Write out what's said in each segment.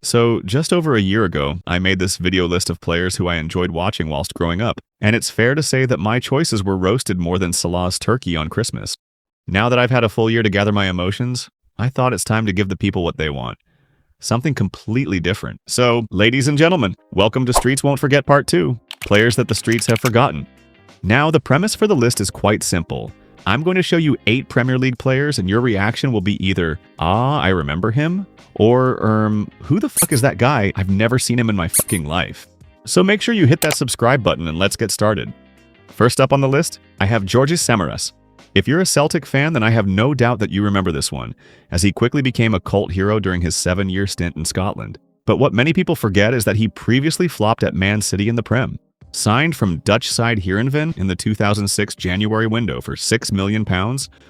So, just over a year ago, I made this video list of players who I enjoyed watching whilst growing up, and it's fair to say that my choices were roasted more than Salah's turkey on Christmas. Now that I've had a full year to gather my emotions, I thought it's time to give the people what they want. Something completely different. So, ladies and gentlemen, welcome to Streets Won't Forget Part 2, Players That the Streets Have Forgotten. Now, the premise for the list is quite simple. I'm going to show you 8 Premier League players, and your reaction will be either, "Ah, I remember him," or, "Who the fuck is that guy? I've never seen him in my fucking life." So make sure you hit that subscribe button and let's get started. First up on the list, I have Georgis Samaras. If you're a Celtic fan, then I have no doubt that you remember this one, as he quickly became a cult hero during his 7-year stint in Scotland. But what many people forget is that he previously flopped at Man City in the Prem. Signed from Dutch side Heerenveen in the 2006 January window for £6 million,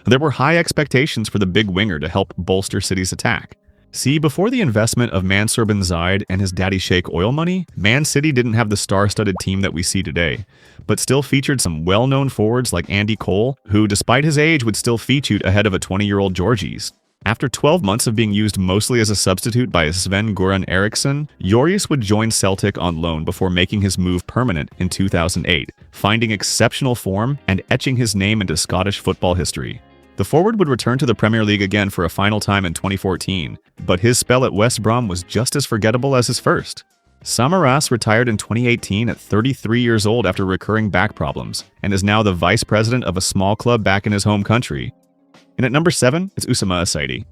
there were high expectations for the big winger to help bolster City's attack. See, before the investment of Mansour bin Zayed and his daddy Sheikh oil money, Man City didn't have the star-studded team that we see today, but still featured some well-known forwards like Andy Cole, who despite his age would still feature ahead of a 20-year-old Georgis. After 12 months of being used mostly as a substitute by Sven-Göran Eriksson, Joris would join Celtic on loan before making his move permanent in 2008, finding exceptional form and etching his name into Scottish football history. The forward would return to the Premier League again for a final time in 2014, but his spell at West Brom was just as forgettable as his first. Samaras retired in 2018 at 33 years old after recurring back problems, and is now the vice president of a small club back in his home country. And at number 7, it's Oussama Assaidi.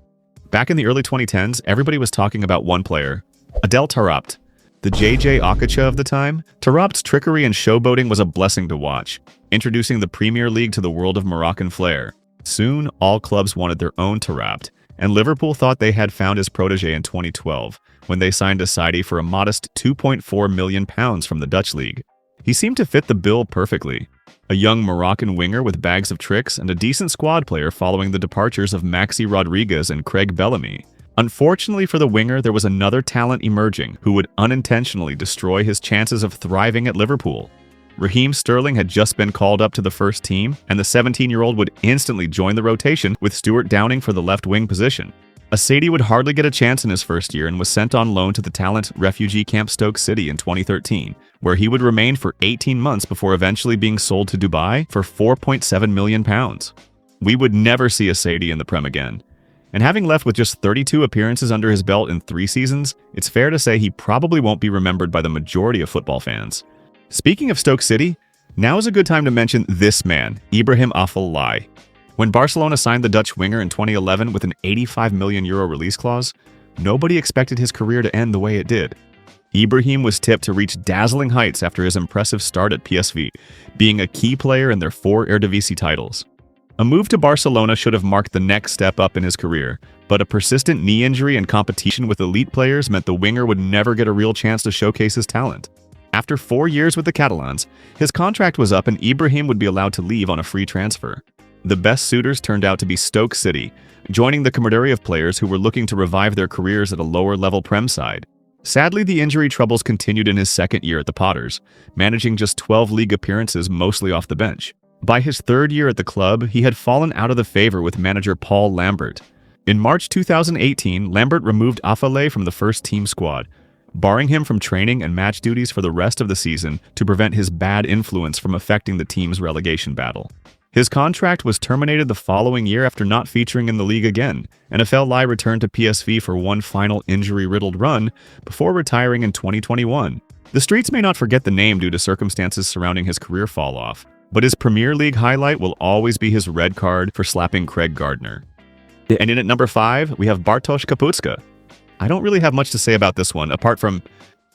Back in the early 2010s, everybody was talking about one player, Adel Taarabt. The JJ Okocha of the time, Taarabt's trickery and showboating was a blessing to watch, introducing the Premier League to the world of Moroccan flair. Soon, all clubs wanted their own Taarabt, and Liverpool thought they had found his protege in 2012, when they signed Assaidi for a modest £2.4 million from the Dutch league. He seemed to fit the bill perfectly. A young Moroccan winger with bags of tricks and a decent squad player following the departures of Maxi Rodriguez and Craig Bellamy. Unfortunately for the winger, there was another talent emerging who would unintentionally destroy his chances of thriving at Liverpool. Raheem Sterling had just been called up to the first team, and the 17-year-old would instantly join the rotation with Stuart Downing for the left-wing position. Assaidi would hardly get a chance in his first year and was sent on loan to the talent refugee camp Stoke City in 2013, where he would remain for 18 months before eventually being sold to Dubai for £4.7 million. We would never see Assaidi in the Prem again. And having left with just 32 appearances under his belt in 3 seasons, it's fair to say he probably won't be remembered by the majority of football fans. Speaking of Stoke City, now is a good time to mention this man, Ibrahim Afellay. When Barcelona signed the Dutch winger in 2011 with an €85 million release clause, nobody expected his career to end the way it did. Ibrahim was tipped to reach dazzling heights after his impressive start at PSV, being a key player in their 4 Eredivisie titles. A move to Barcelona should have marked the next step up in his career, but a persistent knee injury and competition with elite players meant the winger would never get a real chance to showcase his talent. After 4 years with the Catalans, his contract was up and Ibrahim would be allowed to leave on a free transfer. The best suitors turned out to be Stoke City, joining the camaraderie of players who were looking to revive their careers at a lower-level Prem side. Sadly, the injury troubles continued in his second year at the Potters, managing just 12 league appearances mostly off the bench. By his 3rd year at the club, he had fallen out of the favor with manager Paul Lambert. In March 2018, Lambert removed Afellay from the first-team squad, barring him from training and match duties for the rest of the season to prevent his bad influence from affecting the team's relegation battle. His contract was terminated the following year after not featuring in the league again, and Afellay returned to PSV for one final injury-riddled run before retiring in 2021. The streets may not forget the name due to circumstances surrounding his career fall-off, but his Premier League highlight will always be his red card for slapping Craig Gardner. And in at number 5, we have Bartosz Kaputska. I don't really have much to say about this one, apart from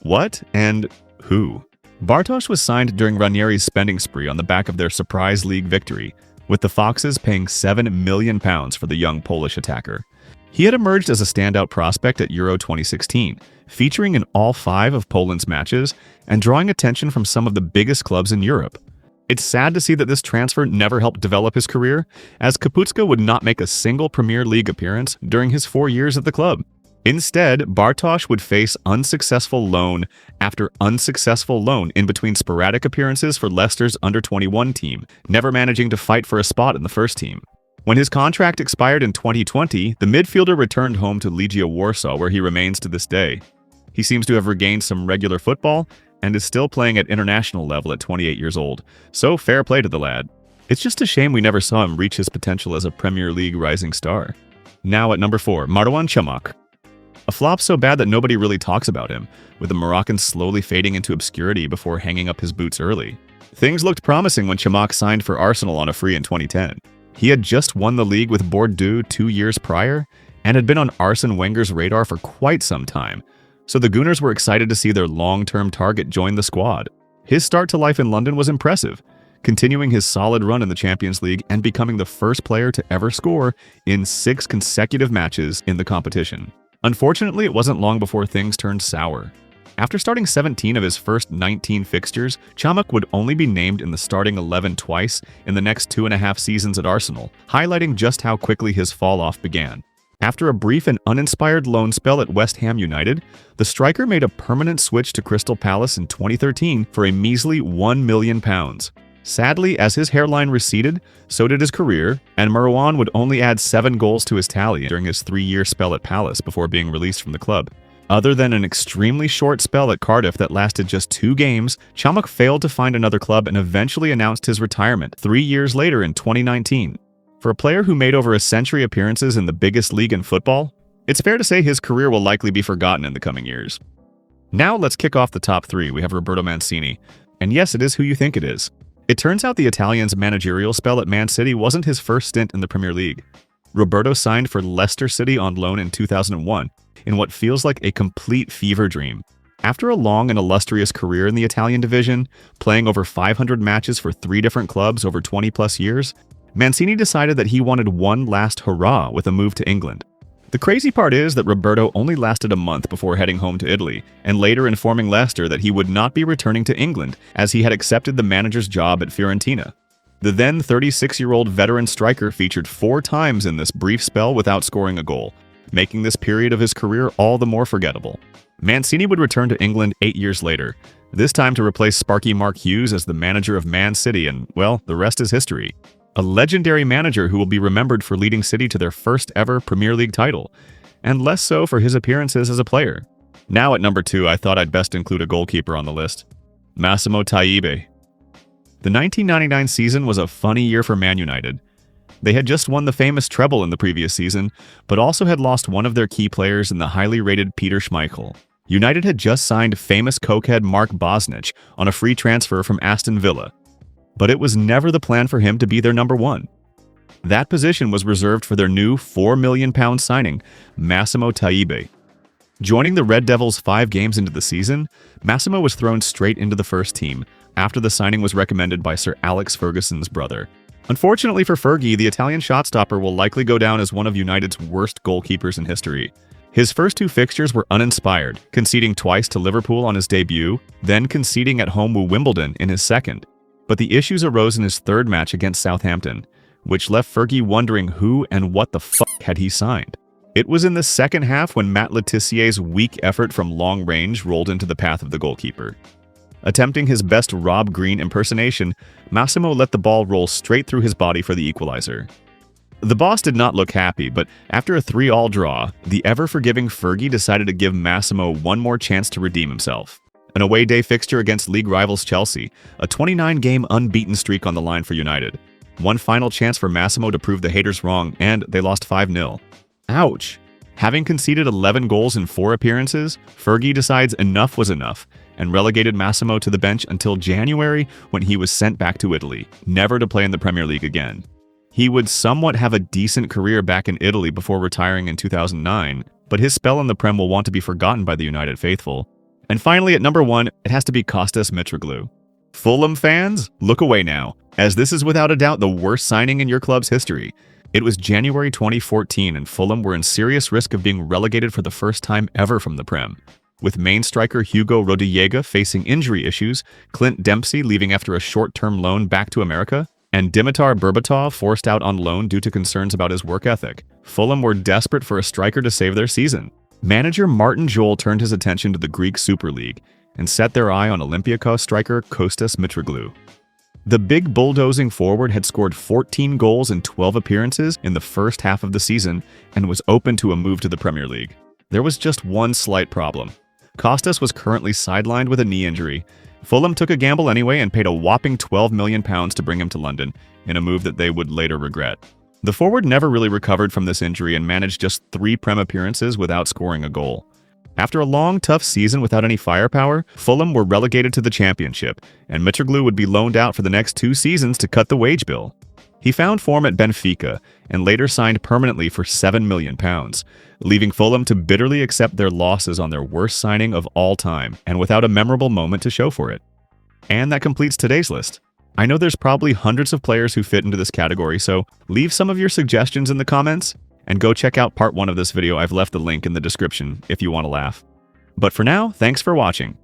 what and who. Bartosz was signed during Ranieri's spending spree on the back of their surprise league victory, with the Foxes paying £7 million for the young Polish attacker. He had emerged as a standout prospect at Euro 2016, featuring in all 5 of Poland's matches and drawing attention from some of the biggest clubs in Europe. It's sad to see that this transfer never helped develop his career, as Kaputska would not make a single Premier League appearance during his 4 years at the club. Instead, Bartosz would face unsuccessful loan after unsuccessful loan in between sporadic appearances for Leicester's under-21 team, never managing to fight for a spot in the first team. When his contract expired in 2020, the midfielder returned home to Legia Warsaw, where he remains to this day. He seems to have regained some regular football and is still playing at international level at 28 years old, so fair play to the lad. It's just a shame we never saw him reach his potential as a Premier League rising star. Now at number 4, Maroune Chamakh. A flop so bad that nobody really talks about him, with the Moroccan slowly fading into obscurity before hanging up his boots early. Things looked promising when Chamakh signed for Arsenal on a free in 2010. He had just won the league with Bordeaux 2 years prior, and had been on Arsene Wenger's radar for quite some time, so the Gooners were excited to see their long-term target join the squad. His start to life in London was impressive, continuing his solid run in the Champions League and becoming the first player to ever score in 6 consecutive matches in the competition. Unfortunately, it wasn't long before things turned sour. After starting 17 of his first 19 fixtures, Chamakh would only be named in the starting 11 twice in the next 2.5 seasons at Arsenal, highlighting just how quickly his fall-off began. After a brief and uninspired loan spell at West Ham United, the striker made a permanent switch to Crystal Palace in 2013 for a measly £1 million. Sadly, as his hairline receded, so did his career, and Marouane would only add 7 goals to his tally during his 3-year spell at Palace before being released from the club. Other than an extremely short spell at Cardiff that lasted just 2 games, Chamakh failed to find another club and eventually announced his retirement 3 years later in 2019. For a player who made over a century appearances in the biggest league in football, it's fair to say his career will likely be forgotten in the coming years. Now let's kick off the top 3. We have Roberto Mancini. And yes, it is who you think it is. It turns out the Italian's managerial spell at Man City wasn't his first stint in the Premier League. Roberto signed for Leicester City on loan in 2001, in what feels like a complete fever dream. After a long and illustrious career in the Italian division, playing over 500 matches for 3 different clubs over 20-plus years, Mancini decided that he wanted one last hurrah with a move to England. The crazy part is that Roberto only lasted a month before heading home to Italy, and later informing Leicester that he would not be returning to England as he had accepted the manager's job at Fiorentina. The then 36-year-old veteran striker featured 4 times in this brief spell without scoring a goal, making this period of his career all the more forgettable. Mancini would return to England 8 years later, this time to replace Sparky Mark Hughes as the manager of Man City, and, well, the rest is history. A legendary manager who will be remembered for leading City to their first ever Premier League title, and less so for his appearances as a player. Now at number 2, I thought I'd best include a goalkeeper on the list. Massimo Taibi. The 1999 season was a funny year for Man United. They had just won the famous treble in the previous season, but also had lost one of their key players in the highly rated Peter Schmeichel. United had just signed famous cokehead Mark Bosnich on a free transfer from Aston Villa, but it was never the plan for him to be their number 1. That position was reserved for their new £4 million signing, Massimo Taibi. Joining the Red Devils 5 games into the season, Massimo was thrown straight into the first team after the signing was recommended by Sir Alex Ferguson's brother. Unfortunately for Fergie, the Italian shotstopper will likely go down as one of United's worst goalkeepers in history. His first 2 fixtures were uninspired, conceding twice to Liverpool on his debut, then conceding at home with Wimbledon in his second. But the issues arose in his 3rd match against Southampton, which left Fergie wondering who and what the fuck had he signed. It was in the second half when Matt Letizier's weak effort from long range rolled into the path of the goalkeeper. Attempting his best Rob Green impersonation, Massimo let the ball roll straight through his body for the equalizer. The boss did not look happy, but after a 3-3 draw, the ever-forgiving Fergie decided to give Massimo one more chance to redeem himself. An away day fixture against league rivals Chelsea, a 29-game unbeaten streak on the line for United. One final chance for Massimo to prove the haters wrong, and they lost 5-0. Ouch! Having conceded 11 goals in 4 appearances, Fergie decides enough was enough, and relegated Massimo to the bench until January when he was sent back to Italy, never to play in the Premier League again. He would somewhat have a decent career back in Italy before retiring in 2009, but his spell in the Prem will want to be forgotten by the United faithful. And finally, at number 1, it has to be Kostas Mitroglou. Fulham fans, look away now, as this is without a doubt the worst signing in your club's history. It was January 2014 and Fulham were in serious risk of being relegated for the first time ever from the Prem. With main striker Hugo Rodallega facing injury issues, Clint Dempsey leaving after a short-term loan back to America, and Dimitar Berbatov forced out on loan due to concerns about his work ethic, Fulham were desperate for a striker to save their season. Manager Martin Jol turned his attention to the Greek Super League and set their eye on Olympiacos striker Kostas Mitroglou. The big bulldozing forward had scored 14 goals in 12 appearances in the first half of the season and was open to a move to the Premier League. There was just one slight problem. Kostas was currently sidelined with a knee injury. Fulham took a gamble anyway and paid a whopping £12 million to bring him to London, in a move that they would later regret. The forward never really recovered from this injury and managed just 3 Prem appearances without scoring a goal. After a long, tough season without any firepower, Fulham were relegated to the Championship, and Mitroglou would be loaned out for the next 2 seasons to cut the wage bill. He found form at Benfica, and later signed permanently for £7 million, leaving Fulham to bitterly accept their losses on their worst signing of all time, and without a memorable moment to show for it. And that completes today's list. I know there's probably hundreds of players who fit into this category, so leave some of your suggestions in the comments, and go check out part 1 of this video. I've left the link in the description if you want to laugh. But for now, thanks for watching.